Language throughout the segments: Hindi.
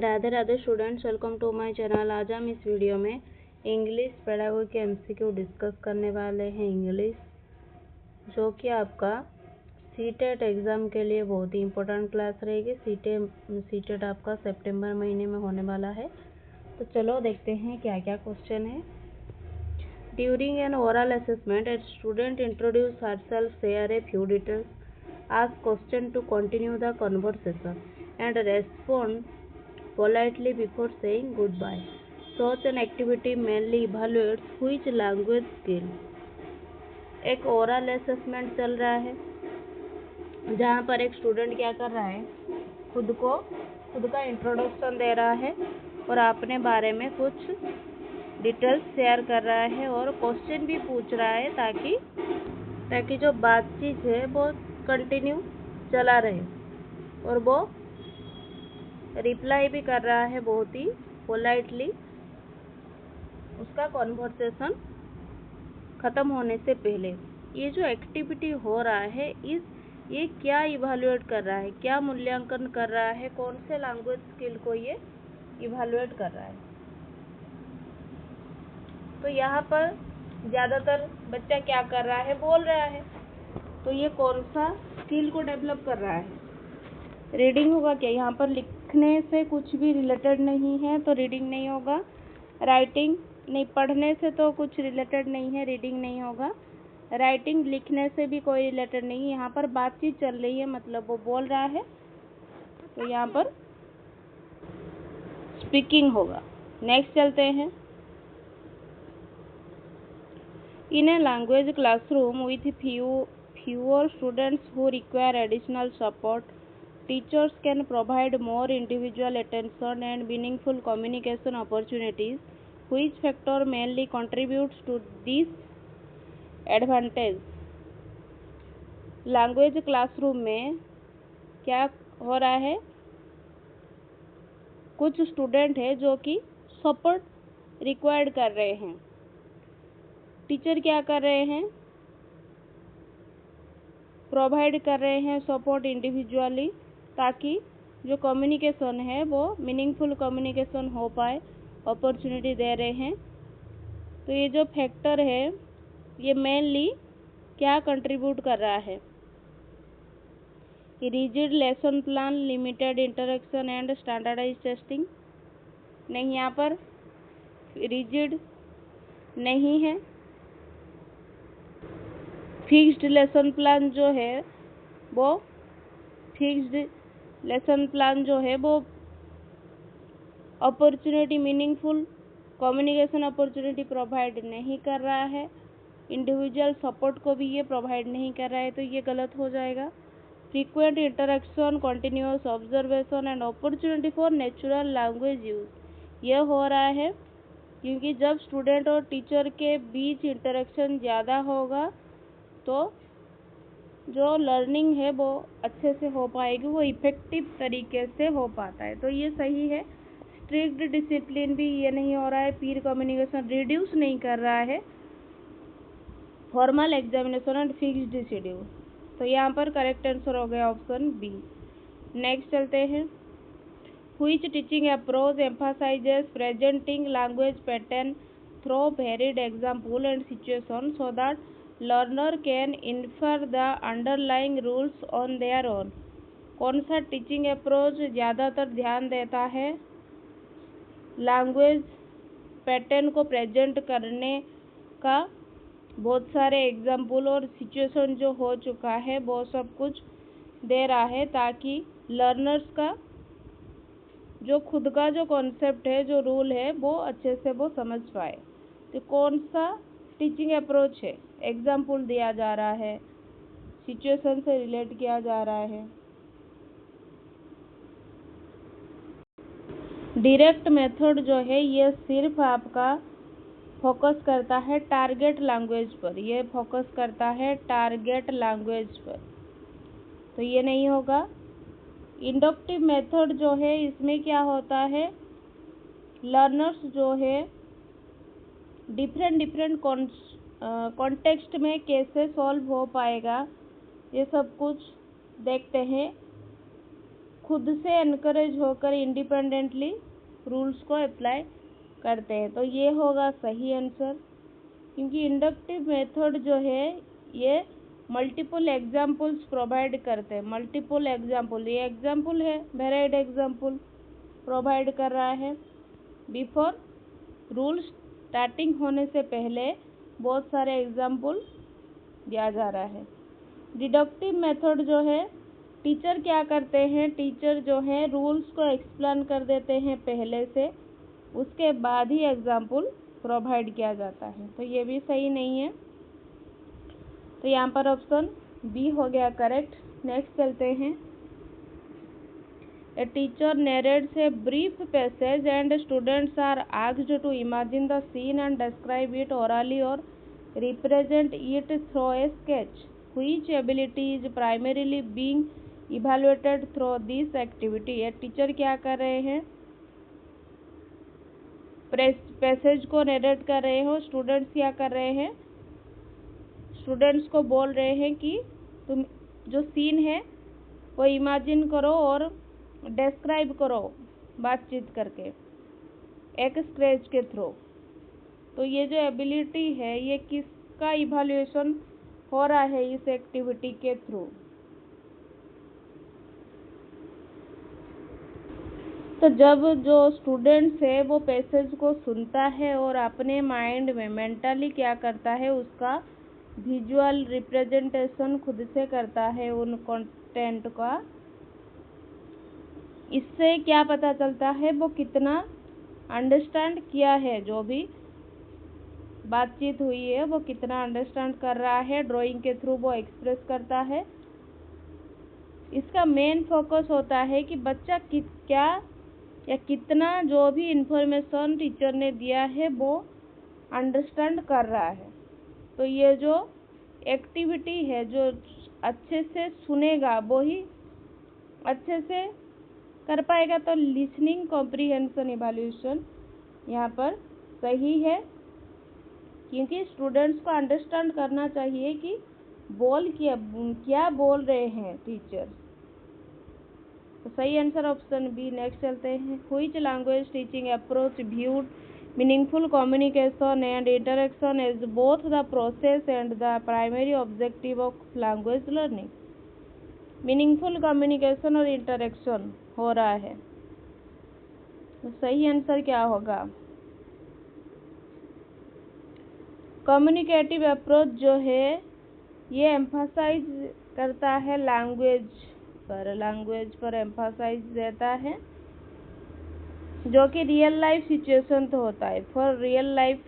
Radhe Radhe students, welcome to my channel. आज हम इस वीडियो में इंग्लिश पेडागोगी के एमसीक्यू डिस्कस करने वाले हैं। इंग्लिश जो कि आपका सीटेट एग्ज़ाम के लिए बहुत ही इंपॉर्टेंट क्लास रहेगी। सीटेट आपका सितंबर महीने में होने वाला है। तो चलो देखते हैं क्या क्या क्वेश्चन है। During an oral assessment a student introduce herself, share a few details, ask question to continue the conversation and respond politely before saying goodbye. Such an activity mainly evaluates which language skill. एक ओरल असेसमेंट चल रहा है जहाँ पर एक स्टूडेंट क्या कर रहा है, खुद का इंट्रोडक्शन दे रहा है और अपने बारे में कुछ डिटेल्स शेयर कर रहा है और क्वेश्चन भी पूछ रहा है ताकि जो बातचीत है वो कंटिन्यू चला रहे और वो रिप्लाई भी कर रहा है बहुत ही पोलाइटली उसका कॉन्वर्सेशन ख़त्म होने से पहले। ये जो एक्टिविटी हो रहा है ये क्या इवैल्यूएट कर रहा है, क्या मूल्यांकन कर रहा है, कौन से लैंग्वेज स्किल को ये इवैल्यूएट कर रहा है। तो यहाँ पर ज़्यादातर बच्चा क्या कर रहा है, बोल रहा है। तो ये कौन सा स्किल को डेवलप कर रहा है। रीडिंग होगा क्या, यहाँ पर लिखने से कुछ भी रिलेटेड नहीं है तो रीडिंग नहीं होगा। राइटिंग नहीं, पढ़ने से तो कुछ रिलेटेड नहीं है, रीडिंग नहीं होगा। राइटिंग लिखने से भी कोई रिलेटेड नहीं है। यहाँ पर बातचीत चल रही है, मतलब वो बोल रहा है, तो यहाँ पर स्पीकिंग होगा। नेक्स्ट चलते हैं। In a language classroom with fewer students who require additional support, teachers can provide more individual attention and meaningful communication opportunities. Which factor mainly contributes to this advantage? Language classroom में क्या हो रहा है, कुछ स्टूडेंट है जो कि सपोर्ट रिक्वायर्ड कर रहे हैं। टीचर क्या कर रहे हैं, प्रोवाइड कर रहे हैं सपोर्ट इंडिविजुअली, ताकि जो कम्युनिकेशन है वो मीनिंगफुल कम्युनिकेशन हो पाए, अपॉर्चुनिटी दे रहे हैं। तो ये जो फैक्टर है ये मेनली क्या कंट्रीब्यूट कर रहा है, rigid lesson plan, limited interaction and standardise testing. नहीं, यहाँ पर रिजिड नहीं है। फिक्स्ड लेसन प्लान जो है वो opportunity, meaningful communication opportunity provide नहीं कर रहा है। इंडिविजुअल सपोर्ट को भी ये प्रोवाइड नहीं कर रहा है, तो ये गलत हो जाएगा। Frequent interaction, continuous observation and opportunity for natural language use, ये हो रहा है क्योंकि जब स्टूडेंट और टीचर के बीच इंटरेक्शन ज़्यादा होगा तो जो लर्निंग है वो अच्छे से हो पाएगी, वो इफेक्टिव तरीके से हो पाता है। तो ये सही है। स्ट्रिक्ट डिसिप्लिन भी ये नहीं हो रहा है, पीर कम्युनिकेशन रिड्यूस नहीं कर रहा है, formal examination and fixed schedule. तो यहाँ पर करेक्ट आंसर हो गया ऑप्शन बी। नेक्स्ट चलते हैं। Which teaching approach emphasizes presenting language pattern through varied example and situation so that learner can infer the underlying rules on their own? कौन सा टीचिंग अप्रोच ज़्यादातर ध्यान देता है लैंग्वेज पैटर्न को प्रेजेंट करने का, बहुत सारे एग्जाम्पल और सिचुएशन जो हो चुका है वो सब कुछ दे रहा है ताकि लर्नर्स का जो खुद का जो कॉन्सेप्ट है, जो रूल है, वो अच्छे से वो समझ पाए। तो कौन सा टीचिंग अप्रोच है, एग्जाम्पल दिया जा रहा है, सिचुएशन से रिलेट किया जा रहा है। डायरेक्ट मेथड जो है ये सिर्फ आपका फोकस करता है टारगेट लैंग्वेज पर, ये फोकस करता है टारगेट लैंग्वेज पर, तो ये नहीं होगा। इंडक्टिव मेथड जो है इसमें क्या होता है, लर्नर्स जो है डिफरेंट कॉन्टेक्स्ट में कैसे सॉल्व हो पाएगा, ये सब कुछ देखते हैं। खुद से एनकरेज होकर इंडिपेंडेंटली रूल्स को अप्लाई करते हैं। तो ये होगा सही आंसर, क्योंकि इंडक्टिव मेथड जो है ये मल्टीपल एग्जाम्पल्स प्रोवाइड करते हैं। मल्टीपल एग्जाम्पल, ये एग्जाम्पल है, वेराइड एग्जाम्पल प्रोवाइड कर रहा है। बिफोर रूल स्टार्टिंग होने से पहले बहुत सारे एग्जाम्पल दिया जा रहा है। डिडक्टिव मेथड जो है, टीचर क्या करते हैं, टीचर जो है रूल्स को एक्सप्लेन कर देते हैं पहले से, उसके बाद ही एग्जाम्पल प्रोवाइड किया जाता है। तो ये भी सही नहीं है, तो यहाँ पर ऑप्शन बी हो गया करेक्ट। नेक्स्ट चलते हैं। A teacher narrates a brief passage and students are asked to imagine the scene and describe it orally or represent it through a sketch. Which ability is primarily being evaluated through this activity? A teacher क्या कर रहे हैं, पैसेज को नरेट कर रहे हो, स्टूडेंट्स क्या कर रहे हैं, स्टूडेंट्स को बोल रहे हैं कि तुम जो सीन है वो इमेजिन करो और डिस्क्राइब करो बातचीत करके एक स्केच के थ्रू। तो ये जो एबिलिटी है ये किसका इवैल्यूएशन हो रहा है इस एक्टिविटी के थ्रू? तो जब जो स्टूडेंट्स है वो पैसेज को सुनता है और अपने माइंड में मेंटली क्या करता है, उसका विजुअल रिप्रेजेंटेशन खुद से करता है उन कंटेंट का। इससे क्या पता चलता है वो कितना अंडरस्टैंड किया है, जो भी बातचीत हुई है वो कितना अंडरस्टैंड कर रहा है, ड्राइंग के थ्रू वो एक्सप्रेस करता है। इसका मेन फोकस होता है कि बच्चा क्या या कितना जो भी इंफॉर्मेशन टीचर ने दिया है वो अंडरस्टैंड कर रहा है। तो ये जो एक्टिविटी है, जो अच्छे से सुनेगा वो ही अच्छे से कर पाएगा। तो लिसनिंग कॉम्प्रिहेंशन इवैल्यूएशन यहाँ पर सही है, क्योंकि स्टूडेंट्स को अंडरस्टैंड करना चाहिए कि क्या बोल रहे हैं टीचर। तो सही आंसर ऑप्शन बी। नेक्स्ट चलते हैं। Which language teaching approach viewed meaningful communication and interaction as both the process and the primary objective of language learning? Meaningful communication और इंटरेक्शन हो रहा है, तो सही आंसर क्या होगा? कम्युनिकेटिव अप्रोच जो है ये एम्फसाइज करता है लैंग्वेज पर एम्फसाइज देता है, जो कि रियल लाइफ सिचुएशन तो होता है। फॉर रियल लाइफ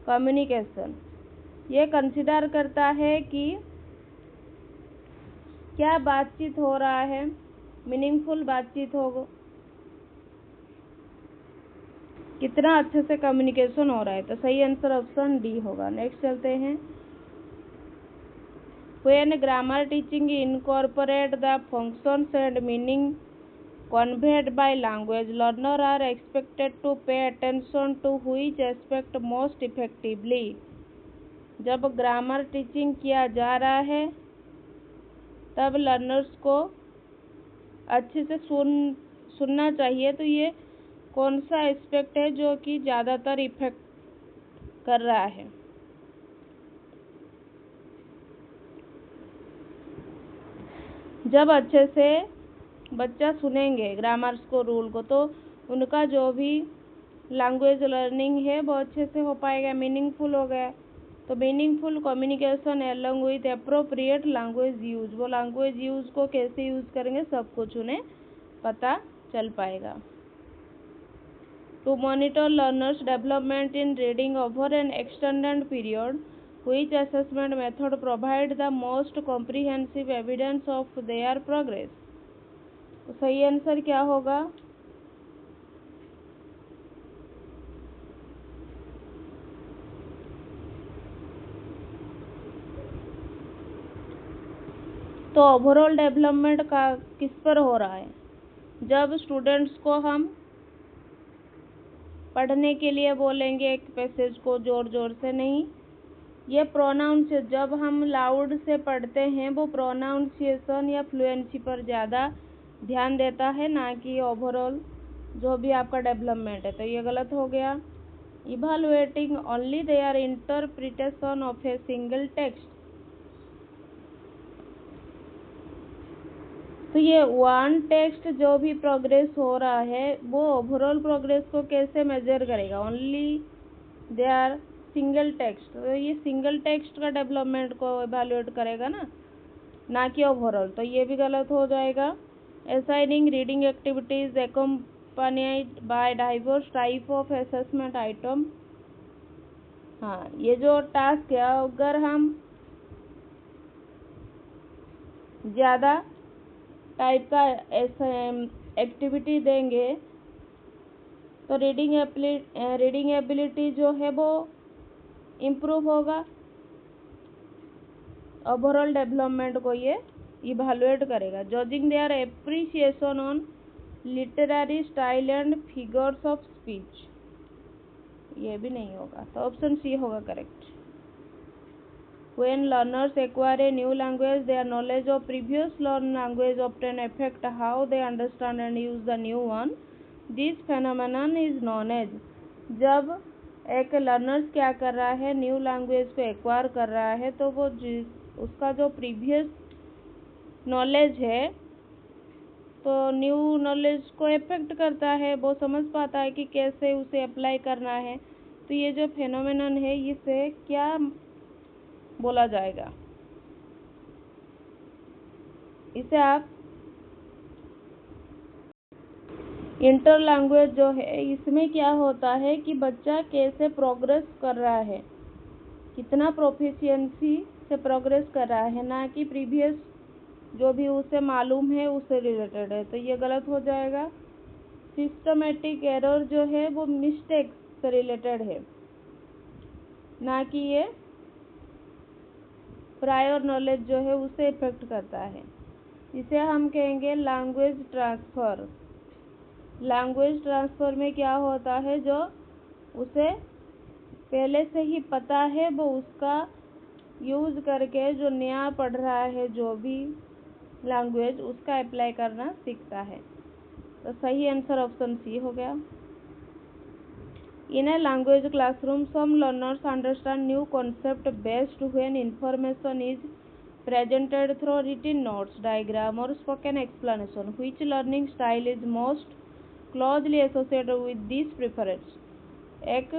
कम्युनिकेशन ये कंसिडर करता है कि क्या बातचीत हो रहा है, मीनिंगफुल बातचीत हो, कितना अच्छे से कम्युनिकेशन हो रहा है। तो सही आंसर ऑप्शन डी होगा। नेक्स्ट चलते हैं। When grammar teaching incorporate the functions and meaning conveyed by language, learners are expected to pay attention to which aspect most effectively? जब ग्रामर टीचिंग किया जा रहा है तब लर्नर्स को अच्छे से सुनना चाहिए। तो ये कौन सा एस्पेक्ट है जो कि ज़्यादातर इफेक्ट कर रहा है? जब अच्छे से बच्चा सुनेंगे ग्रामर्स को, रूल को, तो उनका जो भी लैंग्वेज लर्निंग है वो अच्छे से हो पाएगा, मीनिंगफुल हो गया। तो meaningful communication along with appropriate language use, वो लैंग्वेज यूज को कैसे यूज करेंगे सब कुछ उन्हें पता चल पाएगा। To monitor learners development in reading over an extended period, which assessment method provide the most comprehensive evidence of their progress? तो सही आंसर क्या होगा? तो ओवरऑल डेवलपमेंट का किस पर हो रहा है? जब स्टूडेंट्स को हम पढ़ने के लिए बोलेंगे एक पैसेज को जोर जोर से नहीं, ये प्रोनाउंसिएशन, जब हम लाउड से पढ़ते हैं वो प्रोनाउंसिएशन या फ्लुएंसी पर ज़्यादा ध्यान देता है, ना कि ओवरऑल जो भी आपका डेवलपमेंट है। तो ये गलत हो गया। Evaluating only there interpretation of a single text. तो ये वन टेक्स्ट जो भी प्रोग्रेस हो रहा है वो ओवरऑल प्रोग्रेस को कैसे मेजर करेगा? Only their single text. तो ये सिंगल टेक्स्ट का डेवलपमेंट को इवैल्यूएट करेगा ना कि ओवरऑल। तो ये भी गलत हो जाएगा। Assigning reading activities accompanied by diverse type of assessment item। हाँ, ये जो टास्क है अगर हम ज़्यादा टाइप का एक्टिविटी देंगे तो रीडिंग एबिलिटी जो है वो इम्प्रूव होगा। ओवरऑल डेवलपमेंट को ये इवैल्यूएट करेगा। Judging their appreciation on literary style and figures of speech. ये भी नहीं होगा, तो ऑप्शन सी होगा correct. When learners acquire a new language, their knowledge of previous learned language often affect how they understand and use the new one. This phenomenon is known as। जब एक लर्नर्स क्या कर रहा है, न्यू लैंग्वेज को एक्वायर कर रहा है, तो वो उसका जो प्रीवियस नॉलेज है तो न्यू नॉलेज को इफेक्ट करता है। वो समझ पाता है कि कैसे उसे अप्लाई करना है। तो ये जो फेनोमेनन है इसे क्या बोला जाएगा? इसे आप इंटर लैंग्वेज जो है इसमें क्या होता है कि बच्चा कैसे प्रोग्रेस कर रहा है, कितना प्रोफिशिएंसी से प्रोग्रेस कर रहा है, ना कि प्रीवियस जो भी उसे मालूम है उससे रिलेटेड है। तो ये गलत हो जाएगा। सिस्टमेटिक एरर जो है वो मिस्टेक से रिलेटेड है, ना कि ये प्रायर नॉलेज जो है उसे इफेक्ट करता है। इसे हम कहेंगे लैंग्वेज ट्रांसफ़र। लैंग्वेज ट्रांसफ़र में क्या होता है, जो उसे पहले से ही पता है वो उसका यूज़ करके जो नया पढ़ रहा है जो भी लैंग्वेज उसका अप्लाई करना सीखता है। तो सही आंसर ऑप्शन सी हो गया। In a language classroom, some learners understand new concept best when information is presented through written notes, diagram or spoken explanation. Which learning style is most closely associated with this preference? एक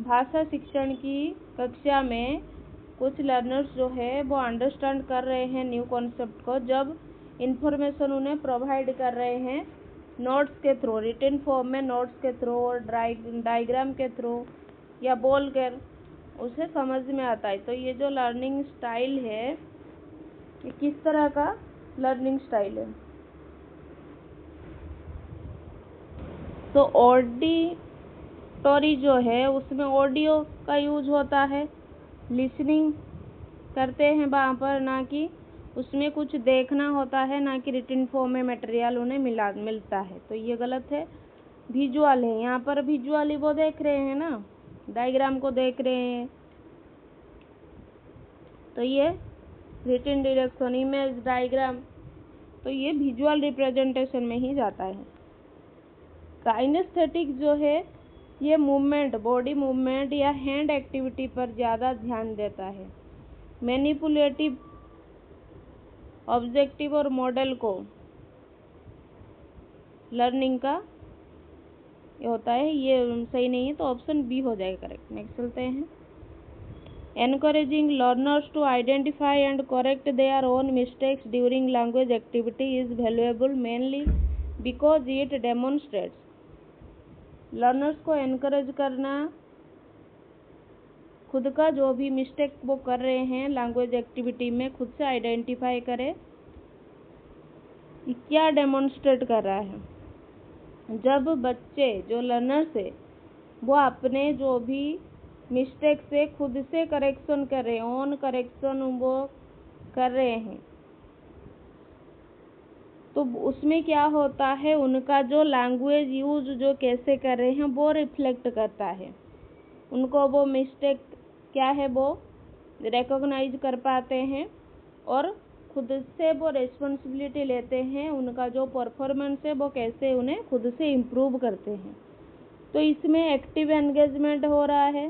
भाषा शिक्षण की कक्षा में कुछ लर्नर्स जो है वो अंडरस्टैंड कर रहे हैं न्यू कॉन्सेप्ट को जब इंफॉर्मेशन उन्हें प्रोवाइड कर रहे हैं नोट्स के थ्रू, रिटन फॉर्म में नोट्स के थ्रू और डायग्राम के थ्रू या बोल कर उसे समझ में आता है। तो ये जो लर्निंग स्टाइल है ये किस तरह का लर्निंग स्टाइल है? तो ऑडिटरी जो है उसमें ऑडियो का यूज होता है, लिसनिंग करते हैं वहाँ पर, ना कि उसमें कुछ देखना होता है, ना कि रिटन फॉर्म में मटेरियल उन्हें मिलता है। तो ये गलत है। विजुअल है, यहाँ पर विजुअली वो देख रहे हैं ना, डायग्राम को देख रहे हैं। तो ये रिटन डायरेक्शन, इमेज, डायग्राम, तो ये विजुअल रिप्रेजेंटेशन में ही जाता है। काइनेस्थेटिक जो है ये मूवमेंट, बॉडी मूवमेंट या हैंड एक्टिविटी पर ज़्यादा ध्यान देता है। मैनिपुलेटिव, ऑब्जेक्टिव और मॉडल को लर्निंग का ये होता है, ये सही नहीं है, तो ऑप्शन बी हो जाएगा करेक्ट। नेक्स्ट चलते हैं। Encouraging learners to identify and correct their own mistakes during language activity is valuable mainly because it demonstrates. Learners को एनकरेज करना खुद का जो भी मिस्टेक वो कर रहे हैं लैंग्वेज एक्टिविटी में खुद से आइडेंटिफाई करे, क्या डेमोन्स्ट्रेट कर रहा है। जब बच्चे जो लर्नर्स है वो अपने जो भी मिस्टेक से खुद से करेक्शन कर रहे हैं, ओन करेक्शन वो कर रहे हैं, तो उसमें क्या होता है, उनका जो लैंग्वेज यूज जो कैसे कर रहे हैं वो रिफ्लेक्ट करता है। उनको वो मिस्टेक क्या है वो रिकॉग्नाइज कर पाते हैं और खुद से वो रेस्पॉन्सिबिलिटी लेते हैं, उनका जो परफॉर्मेंस है वो कैसे उन्हें खुद से इम्प्रूव करते हैं। तो इसमें एक्टिव एंगेजमेंट हो रहा है,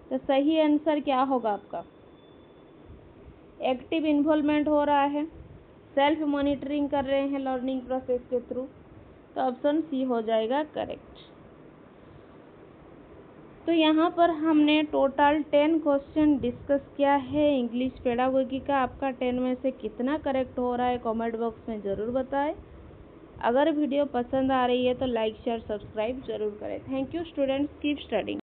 तो सही आंसर क्या होगा आपका? एक्टिव इन्वॉल्वमेंट हो रहा है, सेल्फ मॉनिटरिंग कर रहे हैं लर्निंग प्रोसेस के थ्रू, तो ऑप्शन सी हो जाएगा करेक्ट। तो यहाँ पर हमने टोटल 10 क्वेश्चन डिस्कस किया है इंग्लिश पेडागोगी का। आपका 10 में से कितना करेक्ट हो रहा है कमेंट बॉक्स में ज़रूर बताएं। अगर वीडियो पसंद आ रही है तो लाइक शेयर सब्सक्राइब जरूर करें। Thank you students, keep studying.